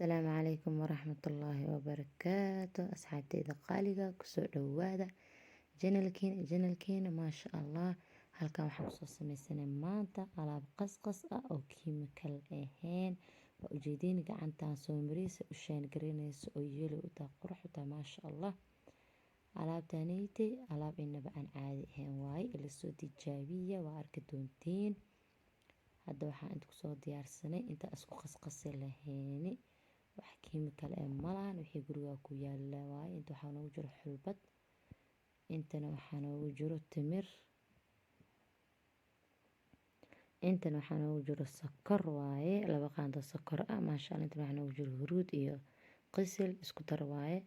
Asalaamu calaykum waraxmatullaahi wabarakaatu asxaabteyda qaaliga kusoo dhawaada janalkeena maasha allah. Halkan waxaan kusoo sameysanay maanta alaab qasqas ah oo kiimikal ahayn. Waa ujeediin gacantaan soo mareysa u sheen gareynaysa oo yeelo u taa qurux u taa maasha allah. Alaabtaaneyte alaab inaba aan caadi ahayn waaye ila soo tijaabiya waa arki doontiin. Hadda waxaan inta kusoo diyaarsanay inta isku qasqasi laheeni wax kiimikal ee malahan wixii guriga ku yaala waaye. Inta waxaa noogu jiro xulbad, intana waxaa noogu jiro timir, intana waxaa noogu jiro sokor waaye, laba qaando sokor ah maasha allah. Intana waxaa noogu jiro huruud iyo qisil isku dar waaye.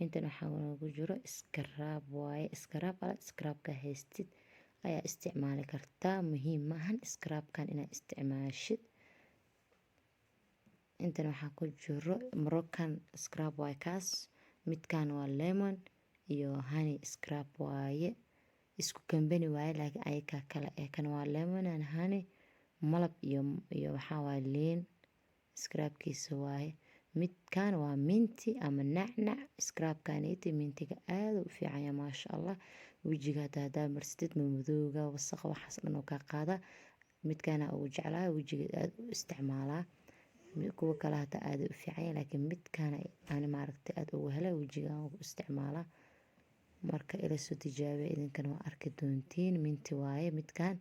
Intana waxaa noogu jiro iskaraab waaye, iskaraabka haystid ayaa isticmaali kartaa, muhiim maahan iskaraabkan inaad isticmaashid. Intana waxaa ku jiro Moroccan scrub waaye kaas, midkaan waa lemon iyo honey scrub waaye, isku kambani waaye laakiin ayaga kala kan waa lemon and honey, malab iyo waxaa waaye liin scrubkiisa waaye. Midkaan waa minti ama nacnac scrubkaaneyte mintiga aad u fiican yahay maasha allah. Wajiga hadaa marsatid madowga wasakh waxaas dhan oo ka qaada. Midkaan ugu jeclahay wajiga aad u isticmaalaa, kuwa kale hata aad u fiican yahay laakiin midkaan aan maaragtay aad ugu helay wajiga ugu isticmaalaa. Marka ila soo tijaabiya idinkana waa arki doontiin. Minti waaye midkaan,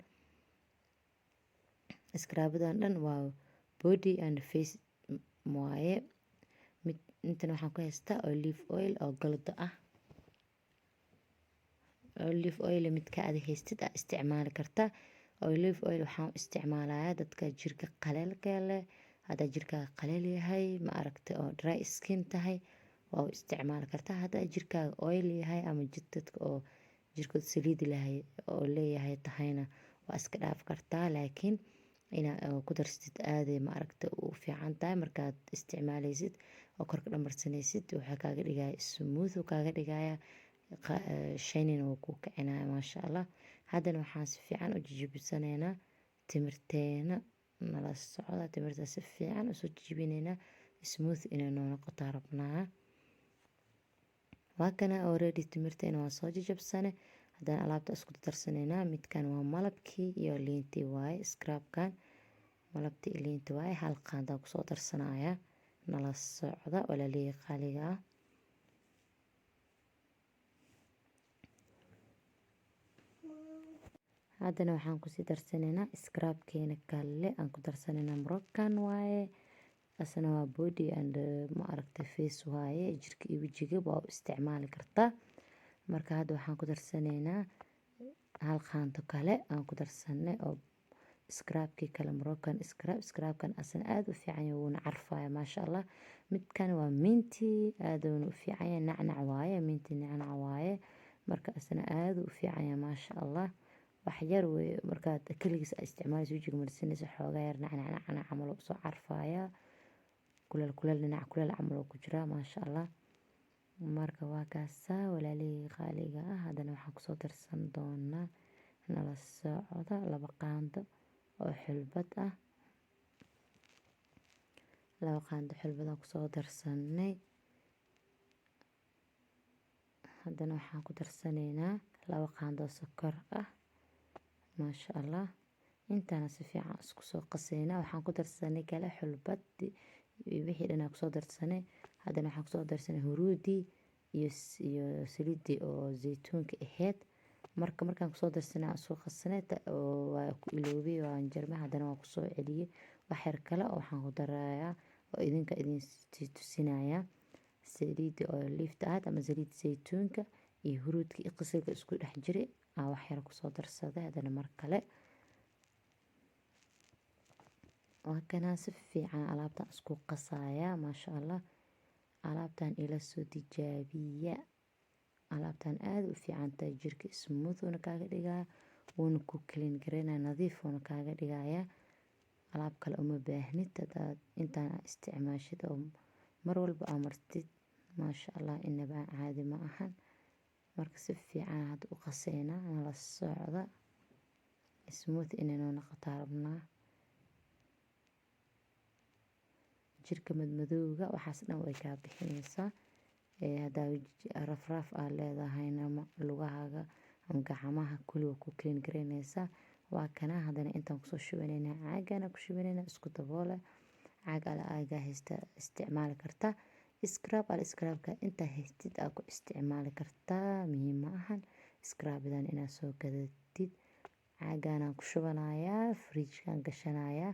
scrubadan dhan waa body and face waaye. Intana waxaan ku haystaa olive oil oo galdo ah. Olive oil midka aad haystid aad isticmaali kartaa. Olive oil waxaan isticmaalayaa dadka jirka qaleelka leh. Hadaa jirkaaga qaleel yahay ma aragtay oo dry skin tahay waa isticmaali kartaa. Hadaa jirkaaga oil yahay ama dadka oo jirkooda saliid lahay oo leeyahay tahayna waa iska dhaaf kartaa, laakiin inaad ku darsatid aad ma aragtay u fiican tahay markaad isticmaalaysid oo korka dhamarsanaysid waxaa kaaga dhigaya smooth kaaga dhigaya shining oo ku kicinaya maasha allah. Haddana waxaan si fiican u jijibisanaynaa timirteena nala socda. Timirta si fiican u soo jijibinaynaa smooth inay noo noqoto rabnaa. Waa kana already timirteena waa soo jijibsanay. Haddana alaabta isku darsanaynaa. Midkaan waa malabkii iyo liintii waaye, scrubkan malabtii iyo liintii waaye. Hal qaandaan kusoo darsanaya nala socda walaalihii qaaliga ah. Haddana waxaan ku sii darsanaynaa scrubkeena kale aan ku darsanaynaa Moroccan waaye, asana waa body and ma aragtay face waaye, jirka iyo wajiga waa u isticmaali kartaa. Marka hadda waxaan ku darsanaynaa hal qaando kale aan ku darsanay oo scrubkii kale Moroccan scrubkan asana aad u fiican yahay wuuna carfaya maasha allah. Midkaan waa minti aad u fiican yahay, nacnac waaye, minti nacnac waaye. Marka asana aad u fiican yahay maasha allah. wax yar way markaad kaligiis isticmaalayso wajiga marsanaysa xoogaa yar nacnac camal oo soo carfaya, kuleel dhinac kuleel camal oo ku jira maasha allah. Marka waa kaasa walaalihii qaaliga ah. Haddana waxaan kusoo darsan doonaa nala socda laba qaando oo xulbad ah. Laba qaando xulbad aan kusoo darsanay. Haddana waxaan ku darsanaynaa laba qaando sokor ah maasha allah. Intana si fiican isku soo qasaynaa. Waxaan ku darsanay kale xulbad wixii dhan aan kusoo darsanay. Haddana waxaan kusoo darsanay huruudi iyo saliidii oo zeytuunka ahayd. Markaan kusoo darsanay aan soo qasanay oo waa ku iloobay waan jarmay. Haddana waan kusoo celiyay wax yar kale oo waxaan ku darayaa oo idinka idin tusinaya saliid oo liifta aad ama saliid zeytuunka iyo huruudka iyo qisilka isku dhex jiray aan wax yar kusoo darsaday. Haddana mar kale waa kana si fiican alaabtan isku qasaya maasha allah. Alaabtan ila soo tijaabiya. Alaabtan aad u fiican tahay jirka smooth una kaaga dhigaya, wuuna ku clean gareynaya, nadiif una kaaga dhigaya. Alaab kale uma baahnid hadaad intaan isticmaashid oo mar walba aad martid maasha allah inaba caadi ma ahan. Marka si fiican had u qasaynaa nala socda smooth inay noo noqoto rabnaa. jirka madmadowga waxaas dhan way kaa bixinaysaa. Haddaa rafraaf aad leedahayna lugahaaga ama gacmaha kulli waa ku clean gareynaysaa. Waa kana haddana intaan kusoo shubanaynaa caagana ku shubanaynaa isku daboole. Caag ala aagaa haysta isticmaali kartaa. Scrub-ka intaa haystid aad ku isticmaali kartaa, muhiim ma ahan. Scrub-dan inaad soo gadatid. Caaganaan ku shubanayaa, fridge-kaan gashanayaa.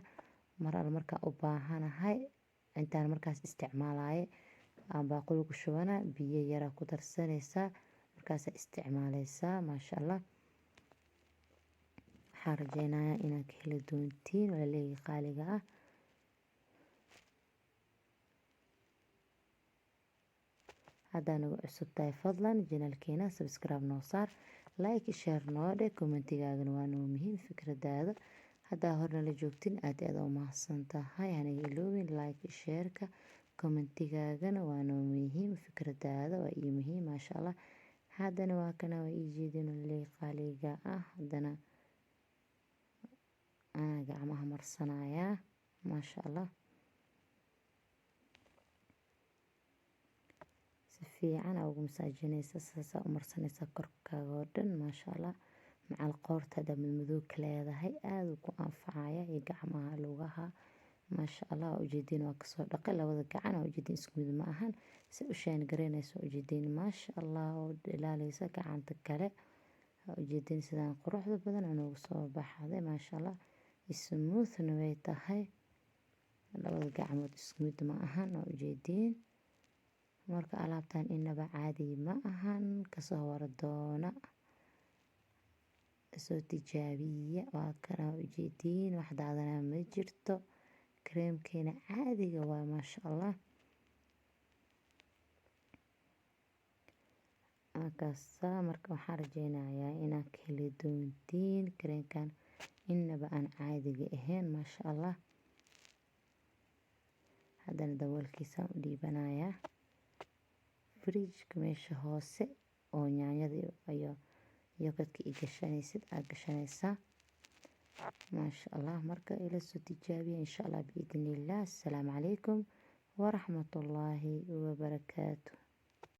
Mar alla markaa u baahanahay intaan markaas isticmaalaya aan baaquli ku shubana, biyo yar ku darsanaysaa, markaas isticmaalaysaa. Maasha Allah. Waxaan rajeynayaa inaad ka heli doontiin walaaleyga qaaliga ah. Haddaa nagu cusub tahay fadlan channelkeena subscribe noo saar, like share noo dheh, commentigaagana waa noo muhiim fikradaada. Haddaa horna la joogtin aad u mahadsan tahay. Hanaga iloobin like share-ka, commentigaagana waa noo muhiim fikradaada waa ii muhiim. Maasha Allah. Haddana waa kana waa ii jeedin walaaleyga qaaliga ah. Haddana gacmaha marsanayaa. Maasha Allah. Si fiican ugu masaajinaysa saasa u marsanaysa korkaaga oo dhan. Maasha Allah. Macal qoorta hadda madmadow ka leedahay aad ku anfacaya iyo gacmaha lugaha. Maasha Allah. Ujeedin waa kasoo dhaqay labada gacan. Ujeedin isku mid ma ahan. Si u shine gareynayso ujeedin. Maasha Allah. Oo ilaaleysa gacanta kale. Ujeedin sidaan quruxda badan ugu soo baxday. Maasha Allah. Smooth-na way tahay. Labada gacmood isku mid ma ahan. Ujeedin. Marka alaabtan inaba caadi ma ahan. Kasoo wardoona. Soo tijaabiya. Waa kana ujeedin. Wax daadana ma jirto. Cream-keena caadiga waa maasha Allah. Markaasa marka waxaan rajeynayaa inaad ka heli doontiin cream-kan inaba aan caadiga ahayn. Maasha Allah. Haddana daboolkiisa u dhiibanayaa. Fridge-ka meesha hoose oo yaanyada iyo yogurt-ka gashanaysid aad gashanaysaa. Maasha Allah. Marka ila soo tijaabiya insha Allah biidhnillah. Assalaamu calaykum wa rahmatullaahi wa barakaatuh.